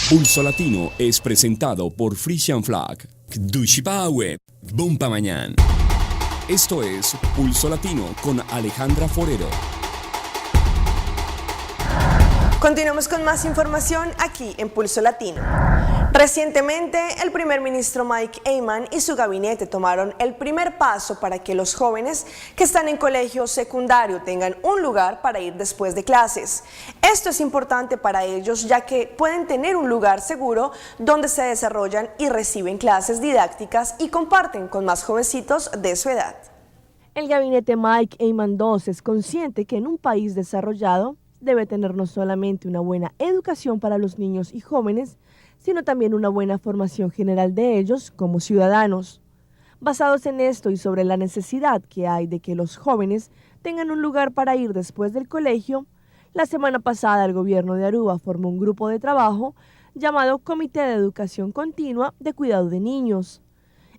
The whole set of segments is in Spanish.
Pulso Latino es presentado por Frisian Flag, Dushipawe, Bumpa Mañana. Esto es Pulso Latino con Alejandra Forero. Continuamos con más información aquí en Pulso Latino. Recientemente, el primer ministro Mike Eyman y su gabinete tomaron el primer paso para que los jóvenes que están en colegio secundario tengan un lugar para ir después de clases. Esto es importante para ellos ya que pueden tener un lugar seguro donde se desarrollan y reciben clases didácticas y comparten con más jovencitos de su edad. El gabinete Mike Eyman II es consciente que en un país desarrollado debe tener no solamente una buena educación para los niños y jóvenes, sino también una buena formación general de ellos como ciudadanos. Basados en esto y sobre la necesidad que hay de que los jóvenes tengan un lugar para ir después del colegio, la semana pasada el gobierno de Aruba formó un grupo de trabajo llamado Comité de Educación Continua de Cuidado de Niños.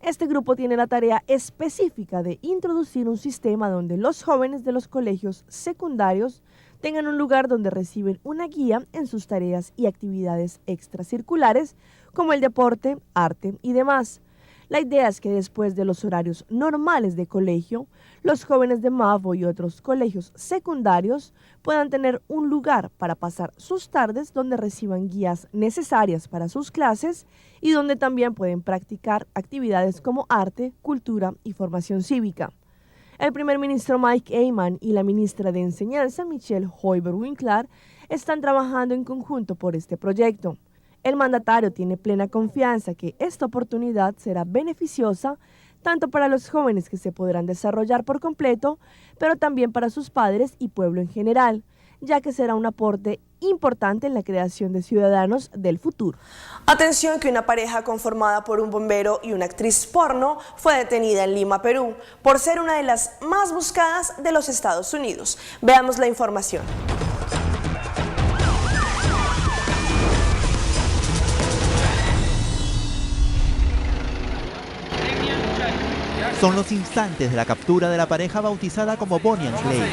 Este grupo tiene la tarea específica de introducir un sistema donde los jóvenes de los colegios secundarios tengan un lugar donde reciben una guía en sus tareas y actividades extracirculares como el deporte, arte y demás. La idea es que después de los horarios normales de colegio, los jóvenes de Mavo y otros colegios secundarios puedan tener un lugar para pasar sus tardes donde reciban guías necesarias para sus clases y donde también pueden practicar actividades como arte, cultura y formación cívica. El primer ministro Mike Eyman y la ministra de Enseñanza, Michelle Hoover-Winkler, están trabajando en conjunto por este proyecto. El mandatario tiene plena confianza que esta oportunidad será beneficiosa tanto para los jóvenes que se podrán desarrollar por completo, pero también para sus padres y pueblo en general, ya que será un aporte importante en la creación de ciudadanos del futuro. Atención que una pareja conformada por un bombero y una actriz porno fue detenida en Lima, Perú, por ser una de las más buscadas de los Estados Unidos. Veamos la información. Son los instantes de la captura de la pareja bautizada como Bonnie and Clyde.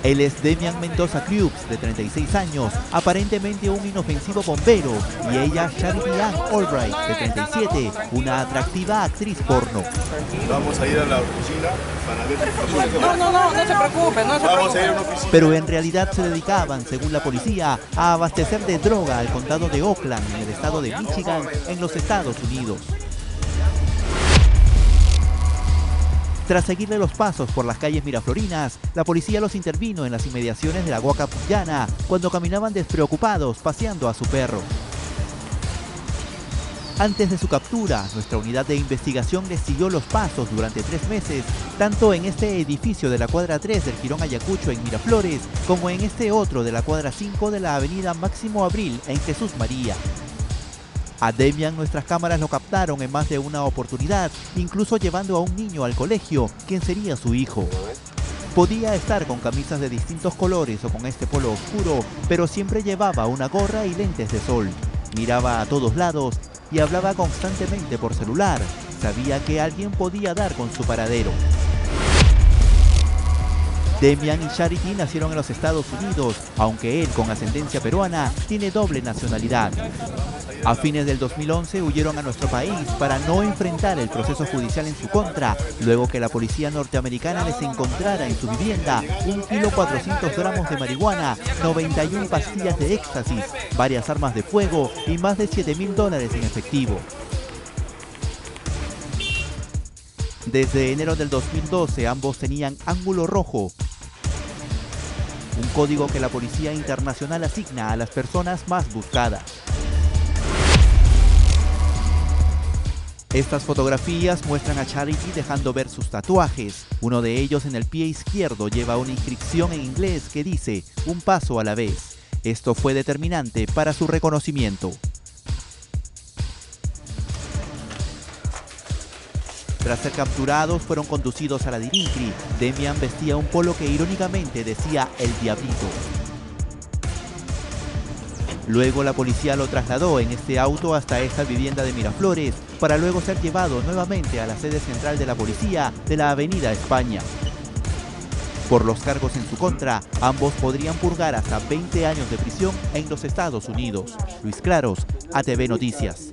Él es Demian Mendoza Cruz, de 36 años, aparentemente un inofensivo bombero, y ella Charity Ann Albright, de 37, una atractiva actriz porno. Vamos a ir a la oficina para ver... No se preocupe, Vamos a ir a una oficina. Pero en realidad se dedicaban, según la policía, a abastecer de droga al condado de Oakland, en el estado de Michigan, en los Estados Unidos. Tras seguirle los pasos por las calles miraflorinas, la policía los intervino en las inmediaciones de la Huaca Puyana cuando caminaban despreocupados paseando a su perro. Antes de su captura, nuestra unidad de investigación les siguió los pasos durante 3 meses, tanto en este edificio de la cuadra 3 del Jirón Ayacucho en Miraflores, como en este otro de la cuadra 5 de la avenida Máximo Abril en Jesús María. A Demian nuestras cámaras lo captaron en más de una oportunidad, incluso llevando a un niño al colegio, quien sería su hijo. Podía estar con camisas de distintos colores o con este polo oscuro, pero siempre llevaba una gorra y lentes de sol. Miraba a todos lados y hablaba constantemente por celular. Sabía que alguien podía dar con su paradero. Demian y Charity nacieron en los Estados Unidos, aunque él, con ascendencia peruana, tiene doble nacionalidad. A fines del 2011 huyeron a nuestro país para no enfrentar el proceso judicial en su contra, luego que la policía norteamericana les encontrara en su vivienda 1,4 kg de marihuana, 91 pastillas de éxtasis, varias armas de fuego y más de $7.000 en efectivo. Desde enero del 2012 ambos tenían ángulo rojo, un código que la Policía Internacional asigna a las personas más buscadas. Estas fotografías muestran a Charity dejando ver sus tatuajes. Uno de ellos en el pie izquierdo lleva una inscripción en inglés que dice "un paso a la vez". Esto fue determinante para su reconocimiento. Tras ser capturados, fueron conducidos a la Dirincri. Demian vestía un polo que irónicamente decía "El Diablito". Luego la policía lo trasladó en este auto hasta esta vivienda de Miraflores, para luego ser llevado nuevamente a la sede central de la policía de la Avenida España. Por los cargos en su contra, ambos podrían purgar hasta 20 años de prisión en los Estados Unidos. Luis Claros, ATV Noticias.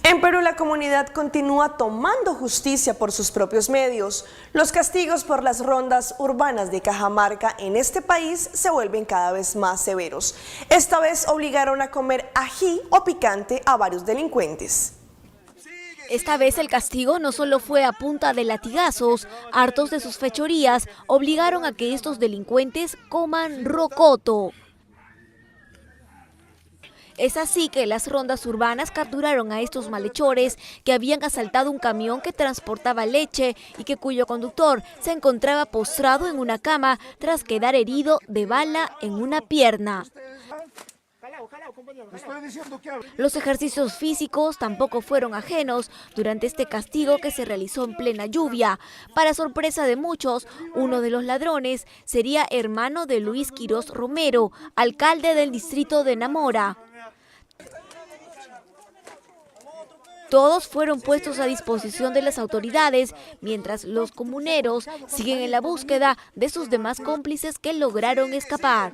En Perú, la comunidad continúa tomando justicia por sus propios medios. Los castigos por las rondas urbanas de Cajamarca en este país se vuelven cada vez más severos. Esta vez obligaron a comer ají o picante a varios delincuentes. Esta vez el castigo no solo fue a punta de latigazos, hartos de sus fechorías, obligaron a que estos delincuentes coman rocoto. Es así que las rondas urbanas capturaron a estos malhechores que habían asaltado un camión que transportaba leche y cuyo conductor se encontraba postrado en una cama tras quedar herido de bala en una pierna. Los ejercicios físicos tampoco fueron ajenos durante este castigo que se realizó en plena lluvia. Para sorpresa de muchos, uno de los ladrones sería hermano de Luis Quirós Romero, alcalde del distrito de Namora. Todos fueron puestos a disposición de las autoridades, mientras los comuneros siguen en la búsqueda de sus demás cómplices que lograron escapar.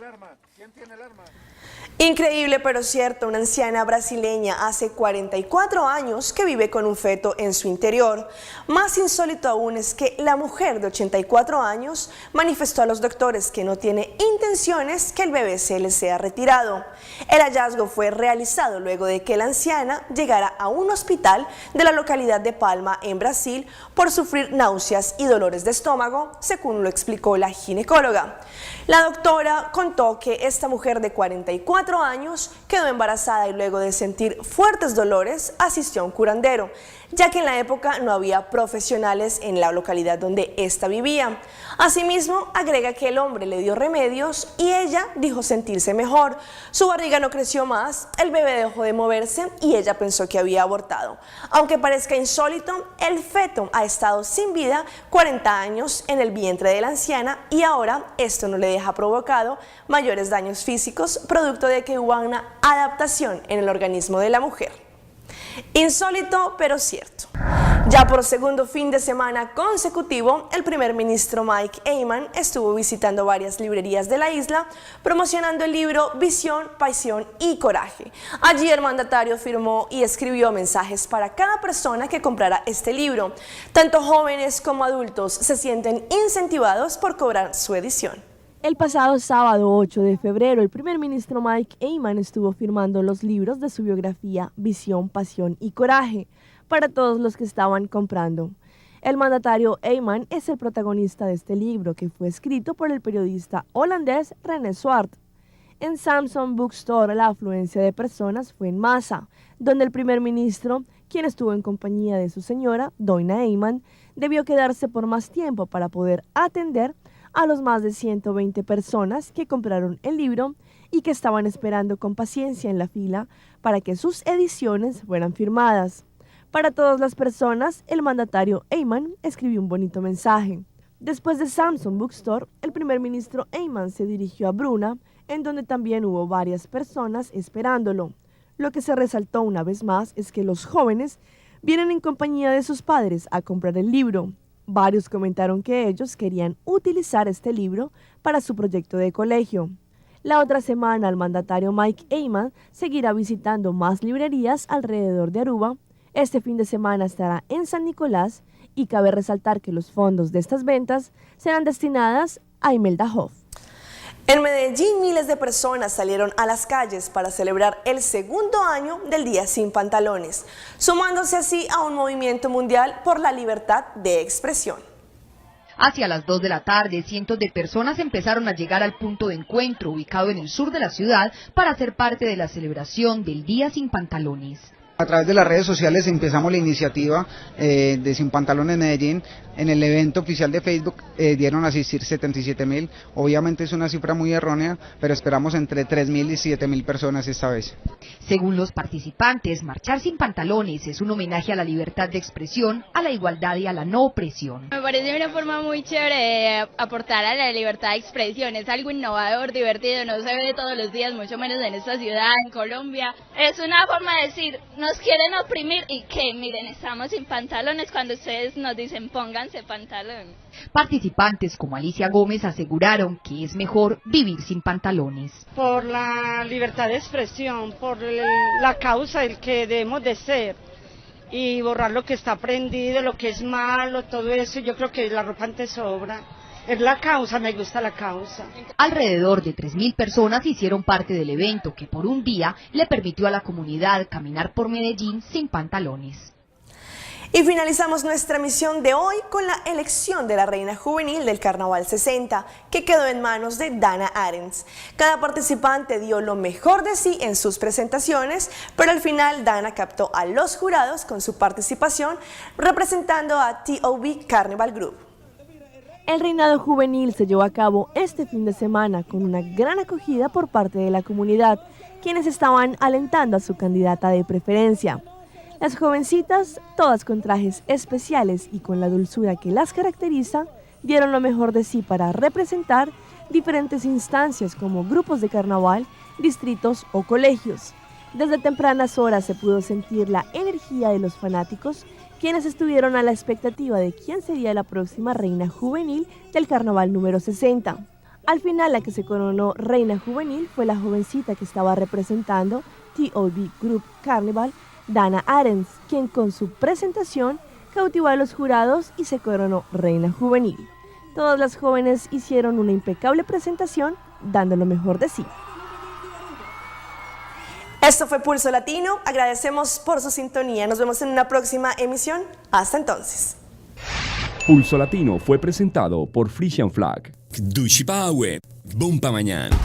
Increíble pero cierto, una anciana brasileña hace 44 años que vive con un feto en su interior. Más insólito aún es que la mujer de 84 años manifestó a los doctores que no tiene intenciones que el bebé se le sea retirado. El hallazgo fue realizado luego de que la anciana llegara a un hospital de la localidad de Palma, en Brasil, por sufrir náuseas y dolores de estómago, según lo explicó la ginecóloga. La doctora contó que esta mujer de 44 años quedó embarazada y luego de sentir fuertes dolores asistió a un curandero, ya que en la época no había profesionales en la localidad donde ésta vivía. Asimismo, agrega que el hombre le dio remedios y ella dijo sentirse mejor. Su barriga no creció más, el bebé dejó de moverse y ella pensó que había abortado. Aunque parezca insólito, el feto ha estado sin vida 40 años en el vientre de la anciana y ahora esto no le deja provocado mayores daños físicos, producto de que hubo una adaptación en el organismo de la mujer. Insólito pero cierto. Ya por segundo fin de semana consecutivo, el primer ministro Mike Eyman estuvo visitando varias librerías de la isla, promocionando el libro Visión, Pasión y Coraje. Allí el mandatario firmó y escribió mensajes para cada persona que comprara este libro. Tanto jóvenes como adultos se sienten incentivados por cobrar su edición. El pasado sábado 8 de febrero, el primer ministro Mike Eyman estuvo firmando los libros de su biografía Visión, Pasión y Coraje para todos los que estaban comprando. El mandatario Eyman es el protagonista de este libro, que fue escrito por el periodista holandés René Swart. En Samson Bookstore, la afluencia de personas fue en masa, donde el primer ministro, quien estuvo en compañía de su señora, Doina Eyman, debió quedarse por más tiempo para poder atender a los más de 120 personas que compraron el libro y que estaban esperando con paciencia en la fila para que sus ediciones fueran firmadas. Para todas las personas, el mandatario Eyman escribió un bonito mensaje. Después de Samson Bookstore, el primer ministro Eyman se dirigió a Bruna, en donde también hubo varias personas esperándolo. Lo que se resaltó una vez más es que los jóvenes vienen en compañía de sus padres a comprar el libro. Varios comentaron que ellos querían utilizar este libro para su proyecto de colegio. La otra semana, el mandatario Mike Eyman seguirá visitando más librerías alrededor de Aruba. Este fin de semana estará en San Nicolás y cabe resaltar que los fondos de estas ventas serán destinadas a Imelda Hoff. En Medellín, miles de personas salieron a las calles para celebrar el segundo año del Día Sin Pantalones, sumándose así a un movimiento mundial por la libertad de expresión. Hacia las 2 de la tarde, cientos de personas empezaron a llegar al punto de encuentro ubicado en el sur de la ciudad para ser parte de la celebración del Día Sin Pantalones. A través de las redes sociales empezamos la iniciativa de Sin Pantalones Medellín. En el evento oficial de Facebook dieron a asistir 77.000. Obviamente es una cifra muy errónea, pero esperamos entre 3.000 y 7.000 personas esta vez. Según los participantes, marchar sin pantalones es un homenaje a la libertad de expresión, a la igualdad y a la no opresión. Me parece una forma muy chévere de aportar a la libertad de expresión. Es algo innovador, divertido, no se ve todos los días, mucho menos en esta ciudad, en Colombia. Es una forma de decir, nos quieren oprimir y que miren, estamos sin pantalones cuando ustedes nos dicen pónganse pantalones. Participantes como Alicia Gómez aseguraron que es mejor vivir sin pantalones. Por la libertad de expresión, por la causa del que debemos de ser y borrar lo que está aprendido, lo que es malo, todo eso. Yo creo que la ropa antes sobra. Es la causa, me gusta la causa. Alrededor de 3.000 personas hicieron parte del evento que por un día le permitió a la comunidad caminar por Medellín sin pantalones. Y finalizamos nuestra misión de hoy con la elección de la reina juvenil del Carnaval 60, que quedó en manos de Dana Arens. Cada participante dio lo mejor de sí en sus presentaciones, pero al final Dana captó a los jurados con su participación representando a TOB Carnival Group. El reinado juvenil se llevó a cabo este fin de semana con una gran acogida por parte de la comunidad, quienes estaban alentando a su candidata de preferencia. Las jovencitas, todas con trajes especiales y con la dulzura que las caracteriza, dieron lo mejor de sí para representar diferentes instancias como grupos de carnaval, distritos o colegios. Desde tempranas horas se pudo sentir la energía de los fanáticos, quienes estuvieron a la expectativa de quién sería la próxima reina juvenil del carnaval número 60. Al final, la que se coronó reina juvenil fue la jovencita que estaba representando TOB Group Carnival, Dana Arens, quien con su presentación cautivó a los jurados y se coronó reina juvenil. Todas las jóvenes hicieron una impecable presentación, dando lo mejor de sí. Esto fue Pulso Latino, agradecemos por su sintonía, nos vemos en una próxima emisión, hasta entonces. Pulso Latino fue presentado por Frisian Flag. Dushi Pawe, Bompa Mañana.